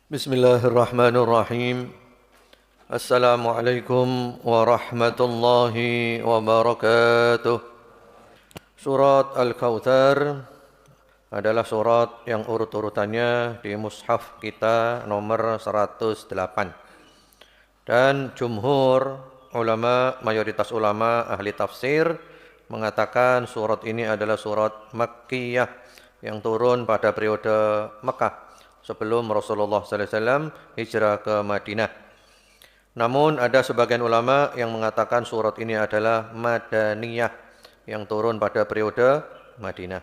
Bismillahirrahmanirrahim. Assalamualaikum warahmatullahi wabarakatuh. Surat Al-Kautsar adalah surat yang urut-urutannya di mushaf kita nomor 108. Dan jumhur ulama, mayoritas ulama ahli tafsir mengatakan surat ini adalah surat Makkiyah yang turun pada periode Mekah sebelum Rasulullah SAW hijrah ke Madinah. Namun ada sebagian ulama yang mengatakan surat ini adalah Madaniyah yang turun pada periode Madinah.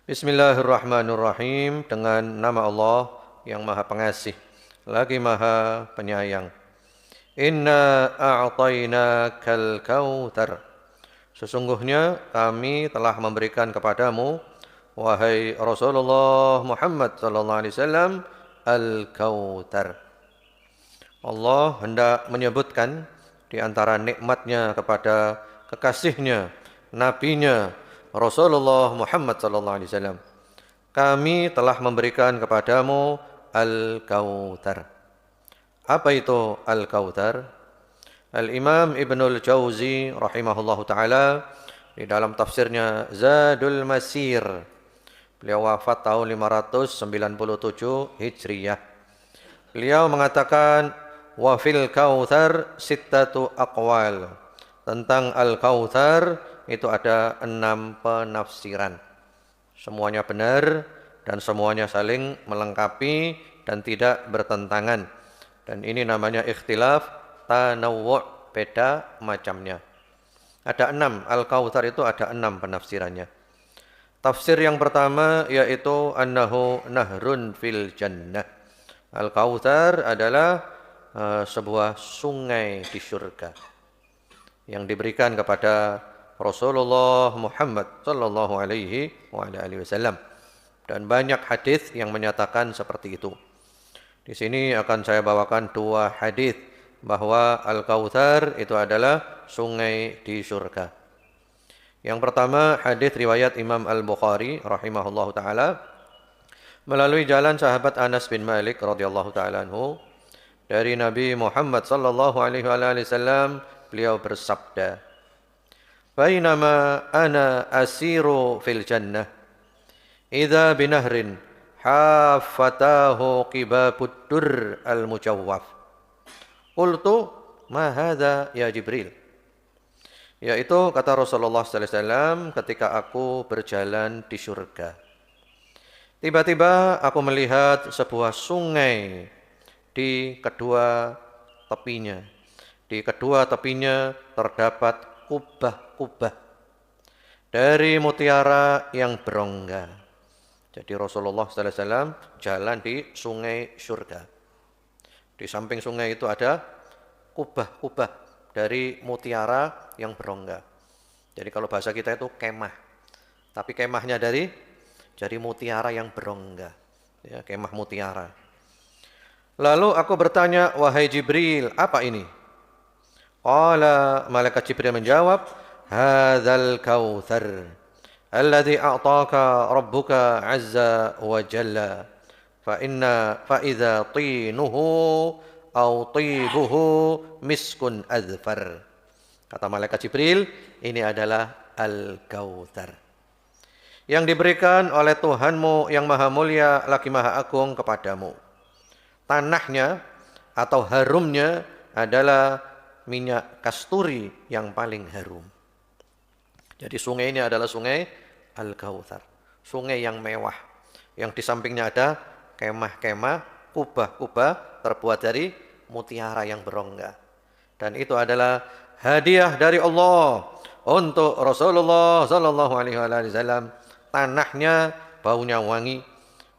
Bismillahirrahmanirrahim, dengan nama Allah yang Maha Pengasih lagi Maha Penyayang. Inna a'tainakal kautsar. Sesungguhnya kami telah memberikan kepadamu, wahai Rasulullah Muhammad sallallahu alaihi wasallam, Al-Kautsar. Allah hendak menyebutkan di antara nikmatnya kepada kekasihnya, nabinya Rasulullah Muhammad sallallahu alaihi wasallam. Kami telah memberikan kepadamu Al-Kautsar. Apa itu Al-Kautsar? Al-Imam Ibnul Jauzi rahimahullahu taala di dalam tafsirnya Zadul Masir, beliau wafat tahun 597 Hijriyah. Beliau mengatakan, wa fil kautsar sittatu aqwal. Tentang Al-Kautsar itu ada 6 penafsiran. Semuanya benar dan semuanya saling melengkapi dan tidak bertentangan. Dan ini namanya ikhtilaf tanawwu', beda macamnya. Ada 6, Al-Kautsar itu ada 6 penafsirannya. Tafsir yang pertama yaitu annahu nahrun fil jannah. Al-Kautsar adalah sebuah sungai di surga yang diberikan kepada Rasulullah Muhammad sallallahu alaihi wasallam. Dan banyak hadis yang menyatakan seperti itu. Di sini akan saya bawakan 2 hadis bahwa Al-Kautsar itu adalah sungai di surga. Yang pertama, hadis riwayat Imam Al-Bukhari rahimahullahu taala melalui jalan sahabat Anas bin Malik radhiyallahu taala anhu dari Nabi Muhammad sallallahu alaihi wasallam, beliau bersabda, "Bainama ana asiru fil jannah idza binahrin haffatahu qibabud dur al-mujawwaf. Qultu ma hadza ya Jibril." Yaitu kata Rasulullah sallallahu alaihi wasallam, ketika aku berjalan di surga, tiba-tiba aku melihat sebuah sungai di kedua tepinya. Di kedua tepinya terdapat kubah-kubah dari mutiara yang berongga. Jadi Rasulullah sallallahu alaihi wasallam jalan di sungai surga. Di samping sungai itu ada kubah-kubah dari mutiara yang berongga. Jadi kalau bahasa kita itu kemah. Tapi kemahnya dari mutiara yang berongga. Ya, kemah mutiara. Lalu aku bertanya, wahai Jibril, apa ini? Qala, malaikat Jibril menjawab, hadzal kautsar alladzi a'taka rabbuka azza wa jalla. Fa idza tinuhu au tibuhu miskun azfar. Kata malaikat Jibril, ini adalah Al-Kautsar yang diberikan oleh Tuhanmu yang maha mulia lagi maha agung kepadamu. Tanahnya atau harumnya adalah minyak kasturi yang paling harum. Jadi sungai ini adalah sungai Al-Kautsar, sungai yang mewah, yang di sampingnya ada kemah-kemah, kubah-kubah terbuat dari mutiara yang berongga. Dan itu adalah hadiah dari Allah untuk Rasulullah sallallahu alaihi wasallam. Tanahnya baunya wangi,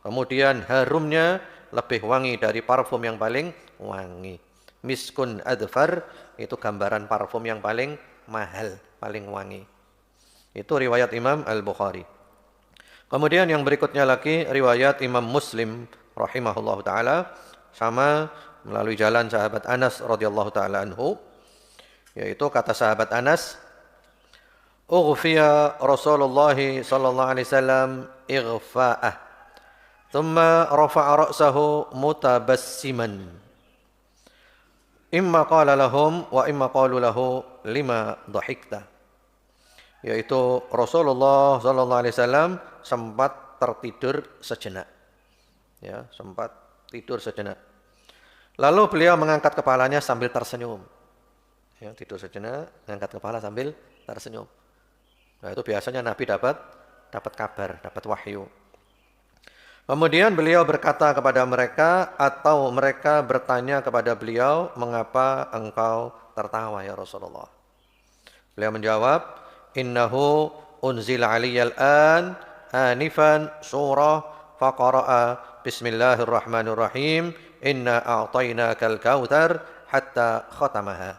kemudian harumnya lebih wangi dari parfum yang paling wangi. Miskun adfar itu gambaran parfum yang paling mahal, paling wangi. Itu riwayat Imam Al-Bukhari. Kemudian yang berikutnya lagi riwayat Imam Muslim rahimahullahu taala, sama melalui jalan sahabat Anas radhiyallahu taala anhu, yaitu kata sahabat Anas, ughfiya Rasulullah sallallahu alaihi wasallam ighfa'ah thumma rafa'a ra'sahu mutabassiman. Imma qala lahum wa imma qalu lahu lima dhahikta. Yaitu Rasulullah sallallahu alaihi wasallam sempat tertidur sejenak. Ya, sempat tidur sejenak. Lalu beliau mengangkat kepalanya sambil tersenyum. Ya, tidur sejenak, mengangkat kepala sambil tersenyum. Nah, itu biasanya Nabi dapat kabar, dapat wahyu. Kemudian beliau berkata kepada mereka atau mereka bertanya kepada beliau, mengapa engkau tertawa ya Rasulullah? Beliau menjawab, innahu unzila aliyal an anifan surah faqara'a bismillahirrahmanirrahim inna a'tainakal kautsar hatta khatamaha.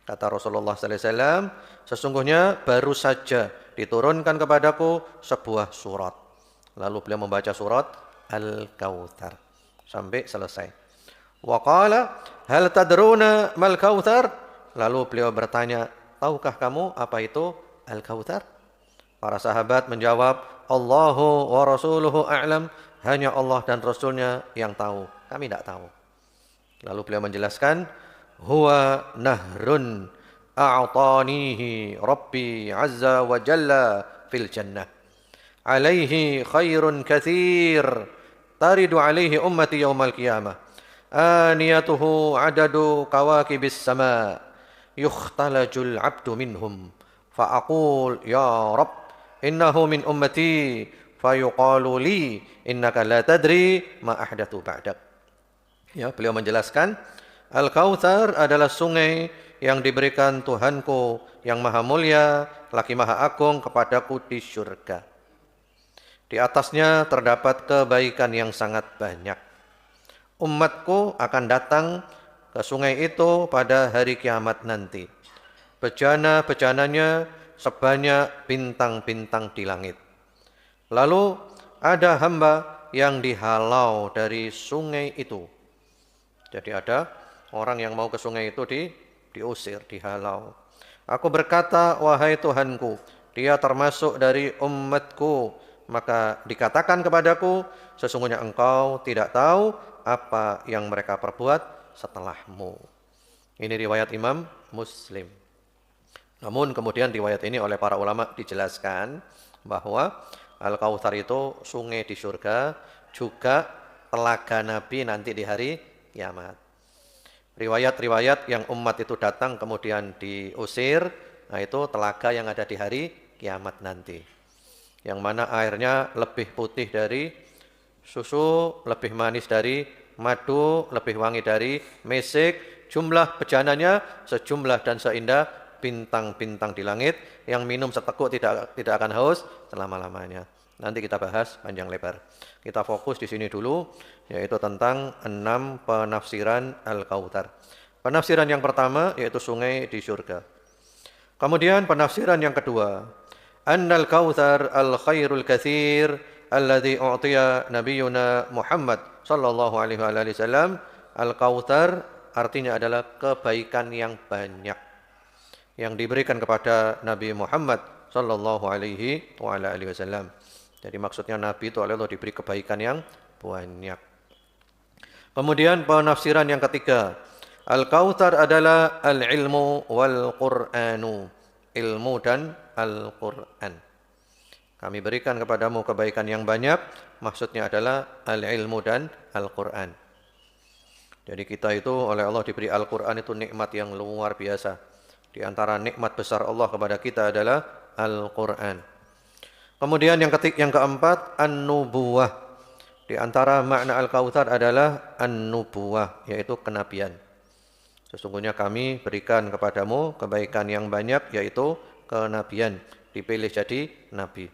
Kata Rasulullah sallallahu alaihi wasallam, sesungguhnya baru saja diturunkan kepadaku sebuah surat. Lalu beliau membaca surat Al-Kautsar sampai selesai. Wa qala hal tadruna mal kautsar? Lalu beliau bertanya, tahukah kamu apa itu Al-Kautsar? Para sahabat menjawab, Allahu wa rasuluhu a'lam, hanya Allah dan Rasulnya yang tahu, kami tidak tahu. Lalu beliau menjelaskan, huwa nahrun a'tanihi rabbi azza wa jalla fil jannah. Alaihi khairun kathir taridu alaihi ummati yawmal qiyamah. Aniyatuhu adadu kawakibis sama. Yukhtalajul abdu minhum. Fa'aqul ya Rabb innahu min ummati. Fayuqalu li innaka la tadri ma ahdathu ba'dak. Ya, beliau menjelaskan Al-Kautsar adalah sungai yang diberikan Tuhanku yang maha mulia, lagi maha agung kepadaku di syurga. Di atasnya terdapat kebaikan yang sangat banyak. Umatku akan datang ke sungai itu pada hari kiamat nanti. Bejana-bejananya sebanyak bintang-bintang di langit. Lalu ada hamba yang dihalau dari sungai itu. Jadi ada orang yang mau ke sungai itu diusir, dihalau. Aku berkata, wahai Tuhanku, dia termasuk dari umatku. Maka dikatakan kepadaku, sesungguhnya engkau tidak tahu apa yang mereka perbuat setelahmu. Ini riwayat Imam Muslim. Namun kemudian riwayat ini oleh para ulama dijelaskan bahwa Al-Kautsar itu sungai di surga, juga telaga Nabi nanti di hari kiamat. Riwayat-riwayat yang umat itu datang kemudian diusir, nah itu telaga yang ada di hari kiamat nanti. Yang mana airnya lebih putih dari susu, lebih manis dari madu, lebih wangi dari mesik, jumlah bejananya sejumlah dan seindah bintang-bintang di langit, yang minum seteguk tidak akan haus selama-lamanya. Nanti kita bahas panjang lebar. Kita fokus di sini dulu, yaitu tentang 6 penafsiran Al-Kautsar. Penafsiran yang pertama yaitu sungai di surga. Kemudian penafsiran yang kedua, Annal Kautsar al-khairul katsir alladzi u'tiya nabiyuna Muhammad sallallahu alaihi wasallam. Al-Kautsar artinya adalah kebaikan yang banyak yang diberikan kepada Nabi Muhammad sallallahu alaihi wasallam. Jadi maksudnya Nabi itu oleh Allah diberi kebaikan yang banyak. Kemudian penafsiran yang ketiga, Al-Kautsar adalah al-ilmu wal Qur'anu. Ilmu dan Al-Quran. Kami berikan kepadamu kebaikan yang banyak, maksudnya adalah al-ilmu dan Al-Quran. Jadi kita itu oleh Allah diberi Al-Quran itu nikmat yang luar biasa. Di antara nikmat besar Allah kepada kita adalah Al-Quran. Kemudian yang keempat, an-nubuwah. Di antara makna Al-Kautsar adalah an-nubuwah, yaitu kenabian. Sesungguhnya kami berikan kepadamu kebaikan yang banyak, yaitu kenabian, dipilih jadi nabi.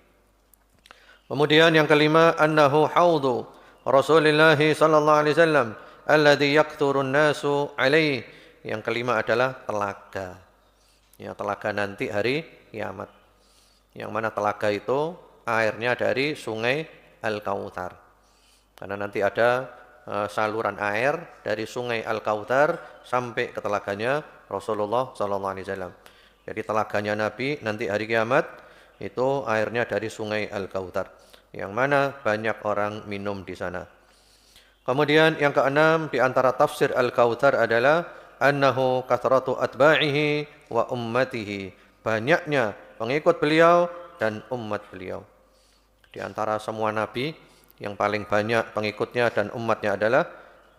Kemudian yang kelima, annahu haudhu Rasulullah sallallahu alaihi wasallam alladhi yakthurun nasu alaih. Yang kelima adalah telaga. Ya, telaga nanti hari kiamat. Yang mana telaga itu airnya dari sungai Al-Kautsar. Karena nanti ada saluran air dari sungai Al-Kautsar sampai ke telaganya Rasulullah sallallahu alaihi wasallam. Jadi telaganya Nabi nanti hari kiamat itu airnya dari sungai Al-Kautsar. yang mana banyak orang minum di sana. Kemudian yang keenam di antara tafsir Al-Kautsar adalah annahu kathratu atba'ihi wa ummatihi. Banyaknya pengikut beliau dan umat beliau. Di antara semua nabi yang paling banyak pengikutnya dan umatnya adalah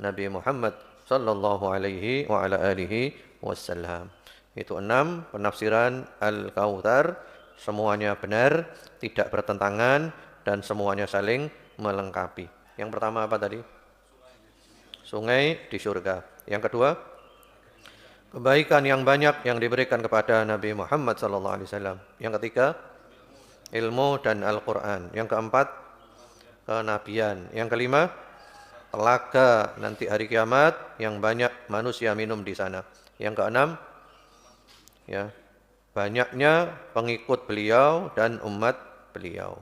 Nabi Muhammad sallallahu alaihi wa ala alihi wasallam. Itu 6 penafsiran Al-Kautsar, semuanya benar, tidak bertentangan dan semuanya saling melengkapi. Yang pertama apa tadi? Sungai di surga. Yang kedua, kebaikan yang banyak yang diberikan kepada Nabi Muhammad SAW. Yang ketiga, ilmu dan Al-Quran. Yang keempat, kenabian. Yang kelima, telaga nanti hari kiamat yang banyak manusia minum di sana. Yang keenam, ya, banyaknya pengikut beliau dan umat beliau.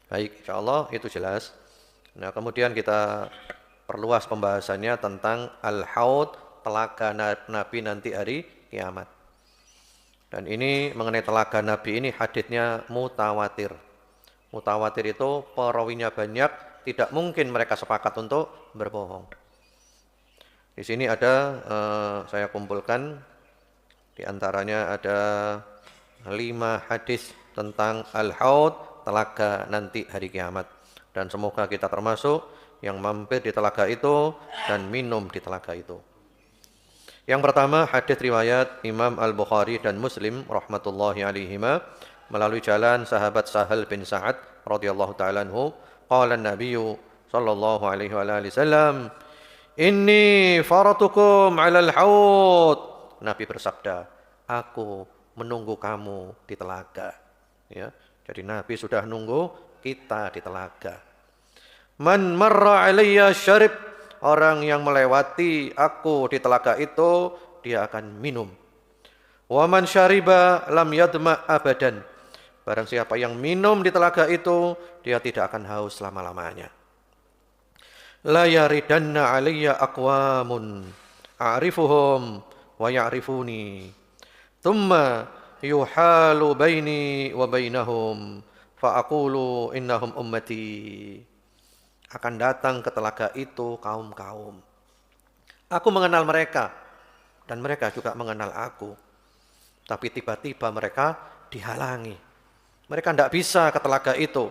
Baik, insyaallah itu jelas. Nah, kemudian kita perluas pembahasannya tentang Al-Haud, telaga Nabi nanti hari kiamat. Dan ini mengenai telaga Nabi ini haditsnya mutawatir. Mutawatir itu perawinya banyak, tidak mungkin mereka sepakat untuk berbohong. Di sini ada saya kumpulkan, di antaranya ada 5 hadis tentang Al-Haud, telaga nanti hari kiamat. Dan semoga kita termasuk yang mampir di telaga itu dan minum di telaga itu. Yang pertama, hadis riwayat Imam Al-Bukhari dan Muslim rahmatullahi alaihima melalui jalan sahabat Sahal bin Sa'ad radhiyallahu ta'ala anhu, qala an-nabiy sallallahu alaihi wasallam, inni faratukum 'alal haud. Nabi bersabda, aku menunggu kamu di telaga. Ya, jadi Nabi sudah nunggu kita di telaga. Man marra alayya syarib, orang yang melewati aku di telaga itu dia akan minum. Wa man syariba lam yadma abadan, barang siapa yang minum di telaga itu dia tidak akan haus selama-lamanya. La yaridanna alayya aqwamun a'rifuhum wa ya'rifuni thumma yuhalu baini wa bainahum fa aqulu innahum ummati. Akan datang ke telaga itu kaum-kaum. Aku mengenal mereka dan mereka juga mengenal aku. Tapi tiba-tiba mereka dihalangi. Mereka tidak bisa ke telaga itu.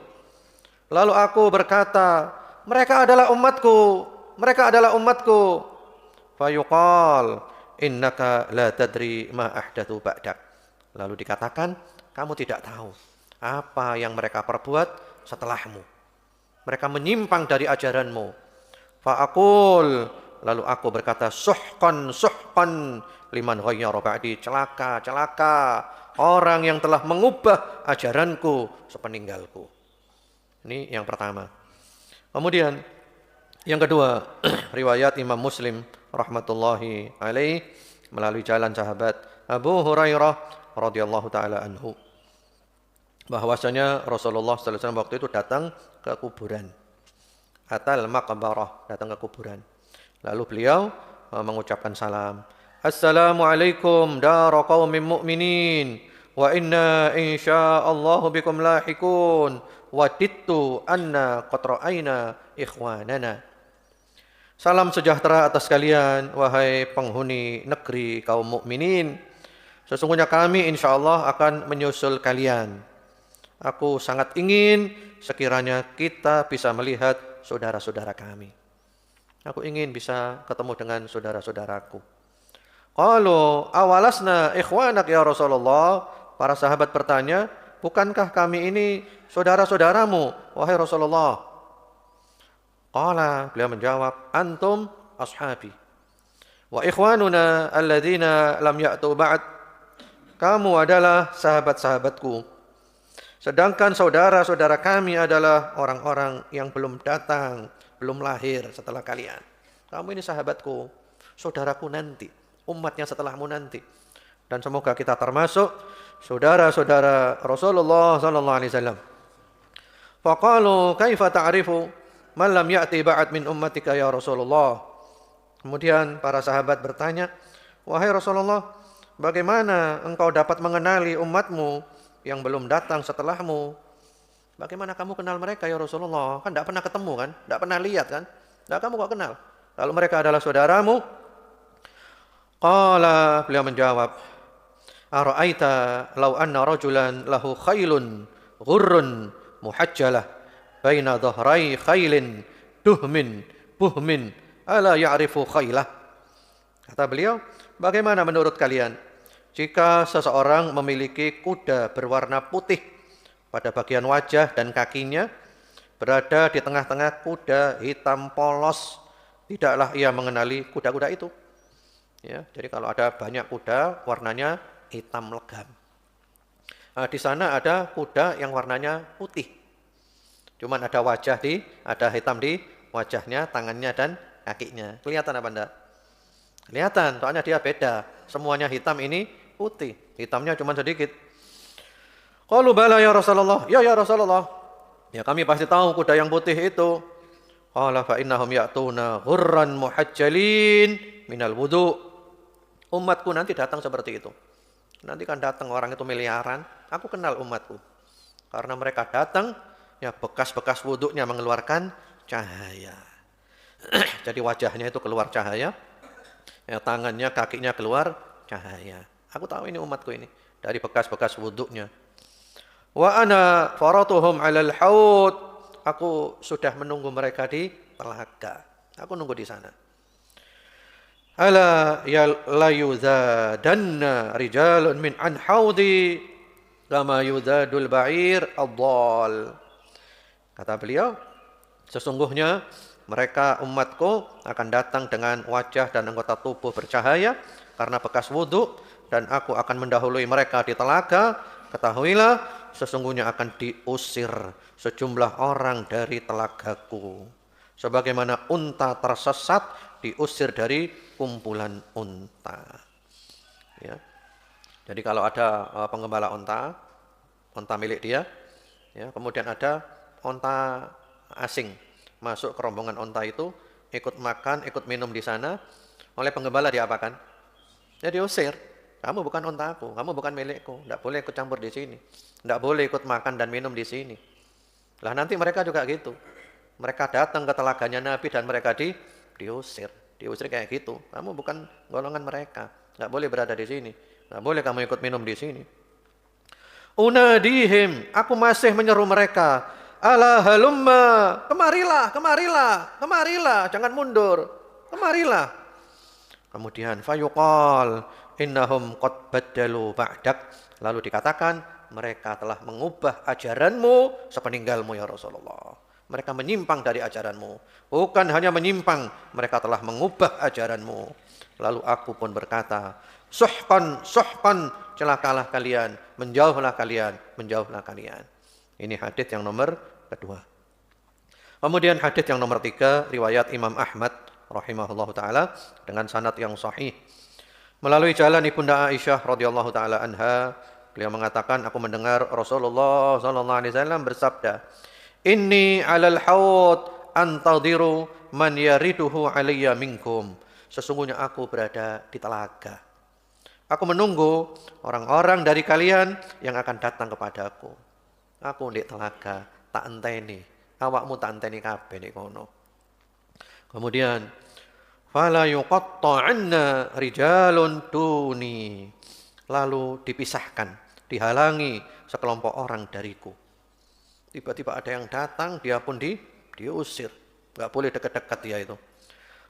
Lalu aku berkata, mereka adalah umatku. Mereka adalah umatku. Fayuqal, innaka la tadri ma ahdathu ba'dak. Lalu dikatakan, kamu tidak tahu apa yang mereka perbuat setelahmu. Mereka menyimpang dari ajaranmu. Fa'akul, lalu aku berkata, suhqan liman ghayyara ba'di, celaka orang yang telah mengubah ajaranku sepeninggalku. Ini yang pertama. Kemudian yang kedua, riwayat Imam Muslim rahmatullahi alaih melalui jalan sahabat Abu Hurairah radhiyallahu taala anhu, bahwasanya Rasulullah sallallahu alaihi wasallam waktu itu datang ke kuburan. Atal maqbarah, datang ke kuburan. Lalu beliau mengucapkan salam. Assalamualaikum dara qaumin mu'minin wa inna insyaallah bikum lahikun wadittu anna qad ra'aina ikhwanana. Salam sejahtera atas kalian wahai penghuni negeri kaum mukminin. Sesungguhnya kami insyaallah akan menyusul kalian. Aku sangat ingin sekiranya kita bisa melihat saudara-saudara kami. Aku ingin bisa ketemu dengan saudara-saudaraku. Qalu awalasna ikhwanak ya Rasulullah. Para sahabat bertanya, bukankah kami ini saudara-saudaramu wahai Rasulullah? Qala, beliau menjawab, antum ashabi wa ikhwanuna alladzina lam ya'tu ba'd. Kamu adalah sahabat-sahabatku. Sedangkan saudara-saudara kami adalah orang-orang yang belum datang, belum lahir setelah kalian. Kamu ini sahabatku, saudaraku nanti, umatnya setelahmu nanti. Dan semoga kita termasuk saudara-saudara Rasulullah sallallahu alaihi wasallam. Faqalu kaifa ta'rifu man lam ya'ti ba'd min ummatika ya Rasulullah. Kemudian para sahabat bertanya, wahai Rasulullah, bagaimana engkau dapat mengenali umatmu yang belum datang setelahmu? Bagaimana kamu kenal mereka ya Rasulullah? Kan tidak pernah ketemu kan? Tidak pernah lihat kan? Nah, kamu kok kenal? Kalau mereka adalah saudaramu? Qala, beliau menjawab, ara'aita law anna rajulan lahu khailun ghurrun muhajjalah baina dhahrai khailin duhmin buhmin ala ya'rifu khailah. Kata beliau, bagaimana menurut kalian jika seseorang memiliki kuda berwarna putih pada bagian wajah dan kakinya, berada di tengah-tengah kuda hitam polos, tidaklah ia mengenali kuda-kuda itu. Ya, jadi kalau ada banyak kuda warnanya hitam legam. Nah, di sana ada kuda yang warnanya putih. Cuman ada ada hitam di wajahnya, tangannya dan kakinya. Kelihatan apa enggak? Kelihatan, soalnya dia beda. Semuanya hitam, ini putih. Hitamnya cuma sedikit. Qalu bala ya Rasulullah. Ya Rasulullah. Ya kami pasti tahu kuda yang putih itu. Qala fa innahum ya'tuna ghurran muhajjalin minal wudu'. Umatku nanti datang seperti itu. Nanti kan datang orang itu miliaran. Aku kenal umatku. Karena mereka datang, ya bekas-bekas wuduknya mengeluarkan cahaya. Jadi wajahnya itu keluar cahaya. Ya, tangannya, kakinya keluar cahaya. Aku tahu ini umatku ini. Dari bekas-bekas wuduknya. Wa ana faratuhum alal haud. Aku sudah menunggu mereka di telaga. Aku nunggu di sana. Ala la yuzadanna rijalun min an haudi kama yuzadul ba'ir ad-dhal. Kata beliau, sesungguhnya mereka umatku akan datang dengan wajah dan anggota tubuh bercahaya karena bekas wudhu, dan aku akan mendahului mereka di telaga. Ketahuilah, sesungguhnya akan diusir sejumlah orang dari telagaku, sebagaimana unta tersesat diusir dari kumpulan unta. Ya. Jadi kalau ada penggembala unta milik dia, ya, kemudian ada unta asing masuk ke rombongan unta itu, ikut makan, ikut minum di sana, oleh penggembala diapakan? Ya diusir. Kamu bukan untaku, kamu bukan milikku, tidak boleh ikut campur di sini, tidak boleh ikut makan dan minum di sini. Lah nanti mereka juga gitu. Mereka datang ke telaganya Nabi dan mereka diusir kayak gitu. Kamu bukan golongan mereka, nggak boleh berada di sini, nggak boleh kamu ikut minum di sini. Unadihim, aku masih menyeru mereka, ala halumma, kemarilah, jangan mundur, kemarilah. Kemudian fayuqal innahum qad baddalu ba'dak, lalu dikatakan mereka telah mengubah ajaranmu sepeninggalmu ya Rasulullah. Mereka menyimpang dari ajaranmu. Bukan hanya menyimpang, mereka telah mengubah ajaranmu. Lalu aku pun berkata, suhqan, celakalah kalian, menjauhlah kalian. Ini hadits yang nomor kedua. Kemudian hadits yang nomor 3, riwayat Imam Ahmad rahimahullahu taala dengan sanad yang sahih. Melalui jalan Ibunda Aisyah radhiyallahu taala anha, beliau mengatakan, aku mendengar Rasulullah sallallahu alaihi wasallam bersabda, inni 'alal haud antadhiru man yariduhu 'alayya minkum. Sesungguhnya aku berada di telaga. Aku menunggu orang-orang dari kalian yang akan datang kepadaku. Aku di telaga, tak enteni. Awakmu tak enteni kabeh nek kono. Kemudian fala yuqatta'anna rijalun duni. Lalu dipisahkan, dihalangi sekelompok orang dariku. Tiba-tiba ada yang datang, dia pun diusir. Enggak boleh dekat-dekat dia itu.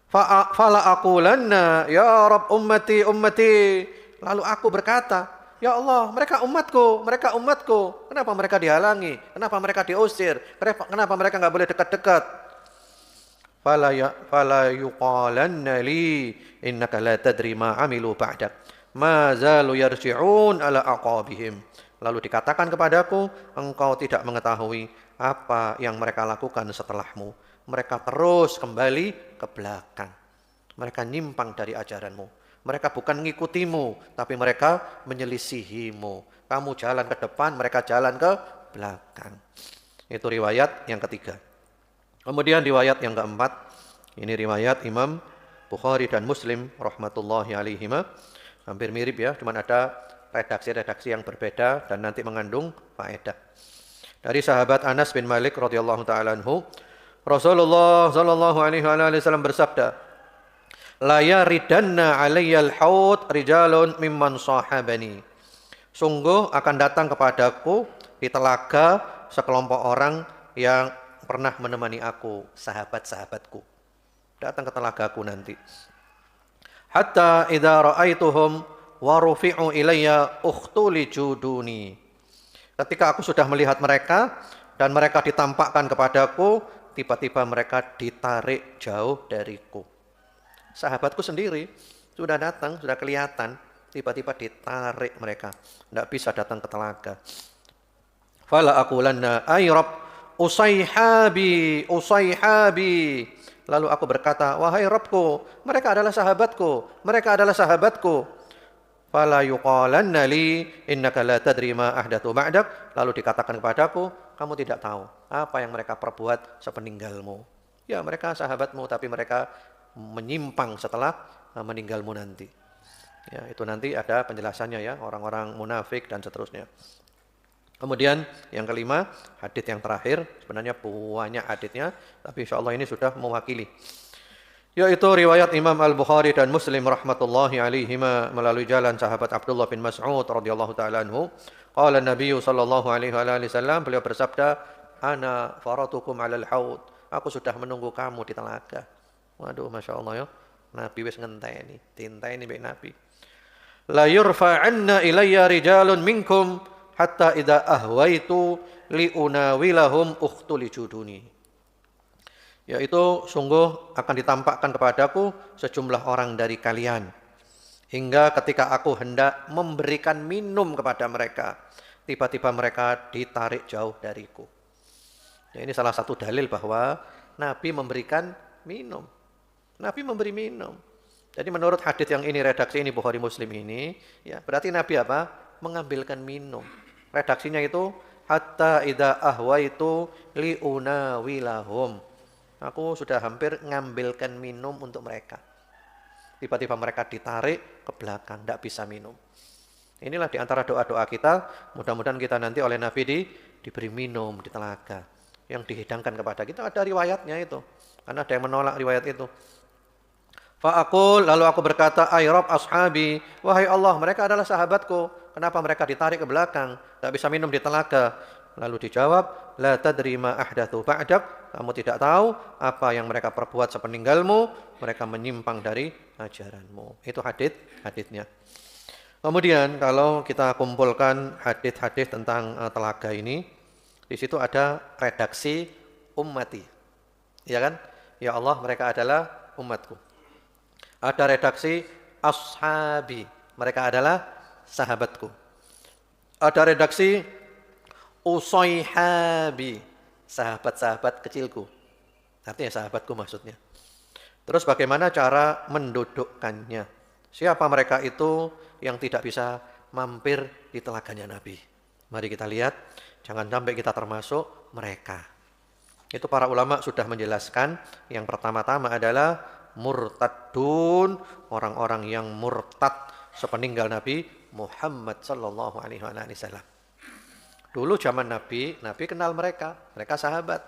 Fala aqulanna ya Rabb ummati. Lalu aku berkata, ya Allah, mereka umatku. Kenapa mereka dihalangi? Kenapa mereka diusir? Kenapa mereka enggak boleh dekat-dekat? Fala yuqalanna li innaka la tadri ma amilu ba'dak. Ma zalu yarji'un ala aqabihim. Lalu dikatakan kepadaku, engkau tidak mengetahui apa yang mereka lakukan setelahmu. Mereka terus kembali ke belakang. Mereka nyimpang dari ajaranmu. Mereka bukan mengikutimu, tapi mereka menyelisihimu. Kamu jalan ke depan, mereka jalan ke belakang. Itu riwayat yang ketiga. Kemudian riwayat yang keempat, ini riwayat Imam Bukhari dan Muslim rahmatullahi alaihima. Hampir mirip ya, cuma ada redaksi-redaksi yang berbeda dan nanti mengandung faedah. Dari sahabat Anas bin Malik radhiyallahu taala anhu, Rasulullah sallallahu alaihi wasallam bersabda, "La yaridanna 'alayyal haud rijalun mimman sahabani." Sungguh akan datang kepadaku di telaga sekelompok orang yang pernah menemani aku, sahabat-sahabatku. Datang ke telagaku nanti. Hatta idza ra'aituhum wa rufi'u ilayya ukhtuli juduni. Ketika aku sudah melihat mereka dan mereka ditampakkan kepadaku, tiba-tiba mereka ditarik jauh dariku. Sahabatku sendiri sudah datang, sudah kelihatan, tiba-tiba ditarik mereka. Tidak bisa datang ke telaga. Fala aqulanna ay Rabb usayhabi usayhabi. Lalu aku berkata, wahai Rabbku, mereka adalah sahabatku, mereka adalah sahabatku. Fala yuqalanna li innaka la tadri ma ahdatsu ba'dak. Lalu dikatakan kepadaku, kamu tidak tahu apa yang mereka perbuat sepeninggalmu. Ya, mereka sahabatmu tapi mereka menyimpang setelah meninggalmu nanti. Ya, itu nanti ada penjelasannya ya, orang-orang munafik dan seterusnya. Kemudian yang kelima, hadits yang terakhir, sebenarnya banyak haditsnya, tapi insyaallah ini sudah mewakili. Yaitu riwayat Imam Al-Bukhari dan Muslim rahmatullahi alaihima melalui jalan sahabat Abdullah bin Mas'ud radhiyallahu taala anhu. Qala Nabi sallallahu alaihi wasallam, beliau bersabda, "Ana faratukum 'alal haud." Aku sudah menunggu kamu di telaga. Waduh, masyaallah ya. Nabi wis ngenteni, dinteni mbek Nabi. La yurfa'anna ilayya rijalun minkum hatta idza ahwaitu liunawilahum ukhtuli juduni. Yaitu sungguh akan ditampakkan kepadaku sejumlah orang dari kalian. Hingga ketika aku hendak memberikan minum kepada mereka, tiba-tiba mereka ditarik jauh dariku. Ya, ini salah satu dalil bahwa Nabi memberikan minum. Nabi memberi minum. Jadi menurut hadis yang ini, redaksi ini Bukhari Muslim ini, ya berarti Nabi apa? Mengambilkan minum. Redaksinya itu hatta idza ahwaitu liunawilahum. Aku sudah hampir ngambilkan minum untuk mereka. Tiba-tiba mereka ditarik ke belakang, tidak bisa minum. Inilah di antara doa-doa kita. Mudah-mudahan kita nanti oleh Nabi diberi minum di telaga. Yang dihidangkan kepada kita, ada riwayatnya itu. Karena ada yang menolak riwayat itu. Fa'akul, lalu aku berkata, ay Rabb ashabi, wahai Allah, mereka adalah sahabatku. Kenapa mereka ditarik ke belakang, tidak bisa minum di telaga? Lalu dijawab, la tadri ma ahdatsu ba'dak. Kamu tidak tahu apa yang mereka perbuat sepeninggalmu, mereka menyimpang dari ajaranmu. Itu haditsnya. Kemudian kalau kita kumpulkan hadits tentang telaga ini, di situ ada redaksi ummati. Ya kan? Ya Allah, mereka adalah umatku. Ada redaksi ashabi, mereka adalah sahabatku. Ada redaksi usayhabi, sahabat-sahabat kecilku. Artinya sahabatku maksudnya. Terus bagaimana cara mendudukkannya? Siapa mereka itu yang tidak bisa mampir di telaganya Nabi? Mari kita lihat, jangan sampai kita termasuk mereka. Itu para ulama sudah menjelaskan. Yang pertama-tama adalah murtadun, orang-orang yang murtad sepeninggal Nabi Muhammad sallallahu alaihi wasallam. Dulu zaman Nabi kenal mereka sahabat.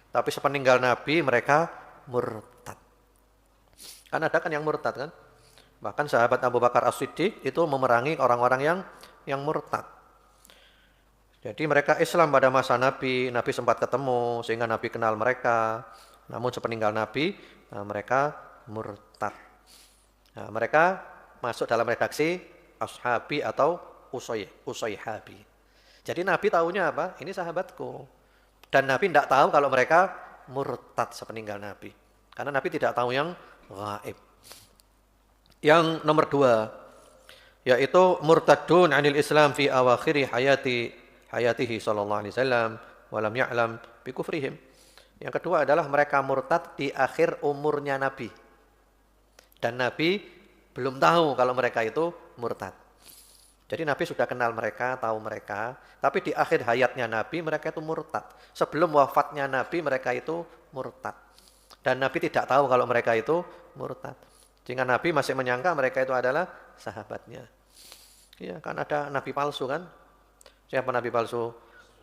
Tapi sepeninggal Nabi mereka murtad. Kan ada kan yang murtad kan? Bahkan sahabat Abu Bakar As-Siddiq itu memerangi orang-orang yang murtad. Jadi mereka Islam pada masa Nabi sempat ketemu sehingga Nabi kenal mereka. Namun sepeninggal Nabi mereka murtad. Nah, mereka masuk dalam redaksi ashabi atau usayhabi. Jadi Nabi tahunya apa? Ini sahabatku. Dan Nabi tidak tahu kalau mereka murtad sepeninggal Nabi. Karena Nabi tidak tahu yang gaib. Yang nomor 2, yaitu murtadun anil Islam fi awakhiri hayatihi sallallahu alaihi wasallam wa lam ya'lam bi kufrihim. Yang kedua adalah mereka murtad di akhir umurnya Nabi. Dan Nabi belum tahu kalau mereka itu murtad. Jadi Nabi sudah kenal mereka, tahu mereka. Tapi di akhir hayatnya Nabi mereka itu murtad. Sebelum wafatnya Nabi mereka itu murtad. Dan Nabi tidak tahu kalau mereka itu murtad. Sehingga Nabi masih menyangka mereka itu adalah sahabatnya. Iya kan ada Nabi palsu kan? Siapa Nabi palsu?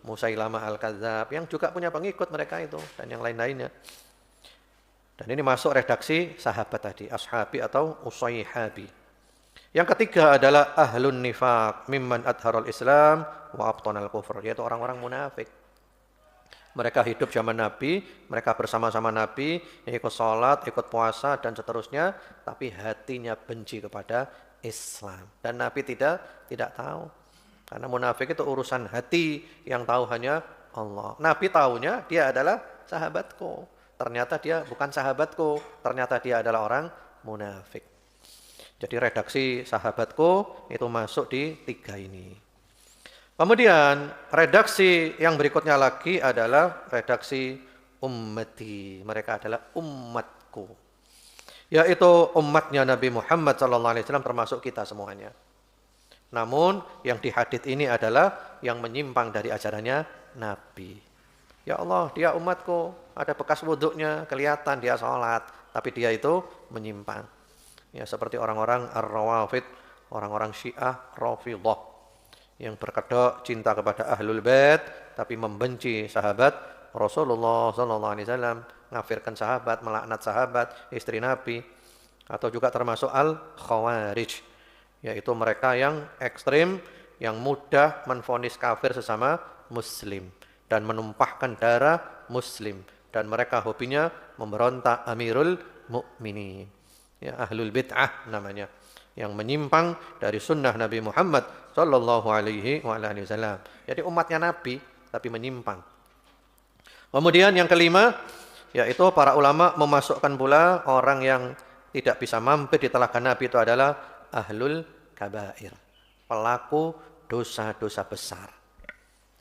Musailamah Al-Kadzab, yang juga punya pengikut mereka itu, dan yang lain-lainnya. Dan ini masuk redaksi sahabat tadi, ashabi atau usayhabi. Yang ketiga adalah ahlun nifaq, mimman adharul Islam wa abtanal kufur, yaitu orang-orang munafik. Mereka hidup zaman Nabi, mereka bersama-sama Nabi, ikut sholat, ikut puasa, dan seterusnya, tapi hatinya benci kepada Islam. Dan Nabi tidak tahu. Karena munafik itu urusan hati, yang tahu hanya Allah. Nabi tahunya dia adalah sahabatku. Ternyata dia bukan sahabatku, ternyata dia adalah orang munafik. Jadi redaksi sahabatku itu masuk di 3 ini. Kemudian redaksi yang berikutnya lagi adalah redaksi ummati. Mereka adalah umatku. Yaitu umatnya Nabi Muhammad SAW termasuk kita semuanya. Namun yang di hadits ini adalah yang menyimpang dari ajarannya Nabi. Ya Allah, dia umatku. Ada bekas wuduknya, kelihatan dia sholat. Tapi dia itu menyimpang. Ya, seperti orang-orang Ar-Rawafid, orang-orang Syiah Rafidhah, yang berkedok cinta kepada Ahlul Bait tapi membenci sahabat Rasulullah SAW, ngafirkan sahabat, melaknat sahabat, istri Nabi. Atau juga termasuk Al-Khawarij, yaitu mereka yang ekstrim, yang mudah menvonis kafir sesama muslim dan menumpahkan darah muslim, dan mereka hobinya memberontak Amirul Mukminin. Ya, Ahlul Bid'ah namanya, yang menyimpang dari sunnah Nabi Muhammad sallallahu alaihi wasallam. Jadi umatnya Nabi tapi menyimpang. Kemudian yang kelima, yaitu para ulama memasukkan pula orang yang tidak bisa mampir di telaga Nabi itu adalah ahlul kabair, pelaku dosa-dosa besar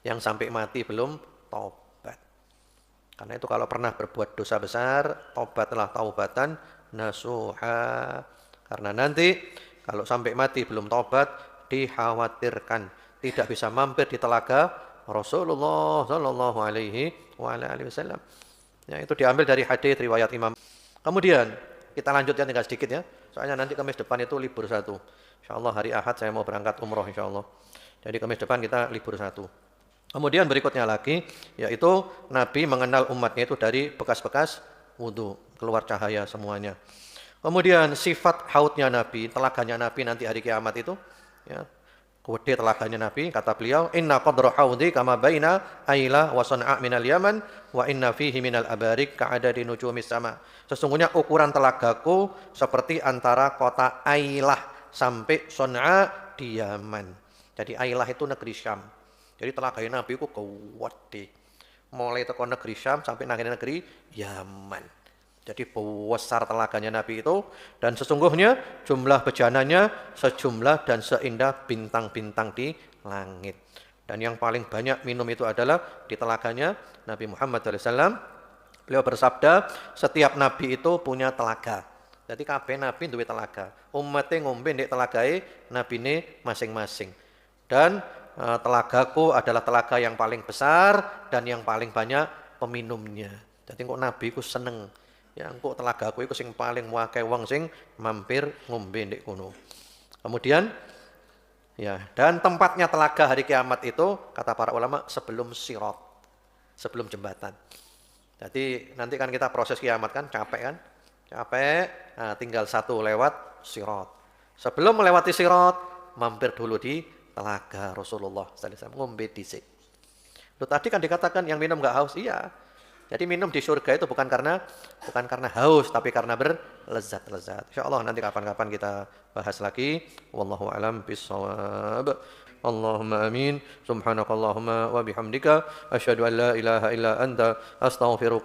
yang sampai mati belum taubat. Karena itu kalau pernah berbuat dosa besar, taubatlah taubatan nasuha. Karena nanti kalau sampai mati belum taubat, dikhawatirkan tidak bisa mampir di telaga Rasulullah sallallahu alaihi wasallam. Ya, itu diambil dari hadis riwayat Imam. Kemudian kita lanjutkan tinggal sedikit ya. Soalnya nanti Kamis depan itu libur 1. Insyaallah hari Ahad saya mau berangkat umroh insyaallah. Jadi Kamis depan kita libur 1. Kemudian berikutnya lagi, yaitu Nabi mengenal umatnya itu dari bekas-bekas wudu, keluar cahaya semuanya. Kemudian sifat haudnya Nabi, telaganya Nabi nanti hari kiamat itu, ya, gede telaganya Nabi, kata beliau, inna qadra haudi kama baina Aila wa San'a minal Yaman wa inna fihi minal abarik ka'adadi nujumis sama. Sesungguhnya ukuran telagaku seperti antara kota Ailah sampai San'a di Yaman. Jadi Ailah itu negeri Syam. Jadi telaganya Nabi itu gede. Mulai ke negeri Syam sampai negeri Yaman. Jadi besar telaganya Nabi itu, dan sesungguhnya jumlah bejananya sejumlah dan seindah bintang-bintang di langit. Dan yang paling banyak minum itu adalah di telaganya Nabi Muhammad SAW. Beliau bersabda, setiap Nabi itu punya telaga. Jadi kabeh Nabi duwe telaga. Umatnya ngombe ndek telagae Nabi ini masing-masing. Dan telagaku adalah telaga yang paling besar dan yang paling banyak peminumnya. Jadi kok Nabi ku seneng. Ya engko telagaku iku sing paling akeh wong sing mampir ngombe ndek kono. Kemudian ya, dan tempatnya telaga hari kiamat itu kata para ulama sebelum sirat, sebelum jembatan. Jadi nanti kan kita proses kiamat kan capek kan? Capek, nah, tinggal satu lewat sirat. Sebelum melewati sirat, mampir dulu di telaga Rasulullah sallallahu alaihi wasallam, ngombe dhisik. Loh, tadi kan dikatakan yang minum enggak haus. Iya. Jadi minum di surga itu bukan karena haus, tapi karena berlezat-lezat. Insyaallah nanti kapan-kapan kita bahas lagi. Wallahu a'lam bishawab. Allahumma amin. Subhanakallahumma wa bihamdika asyhadu an la ilaha illa anta astaghfiruka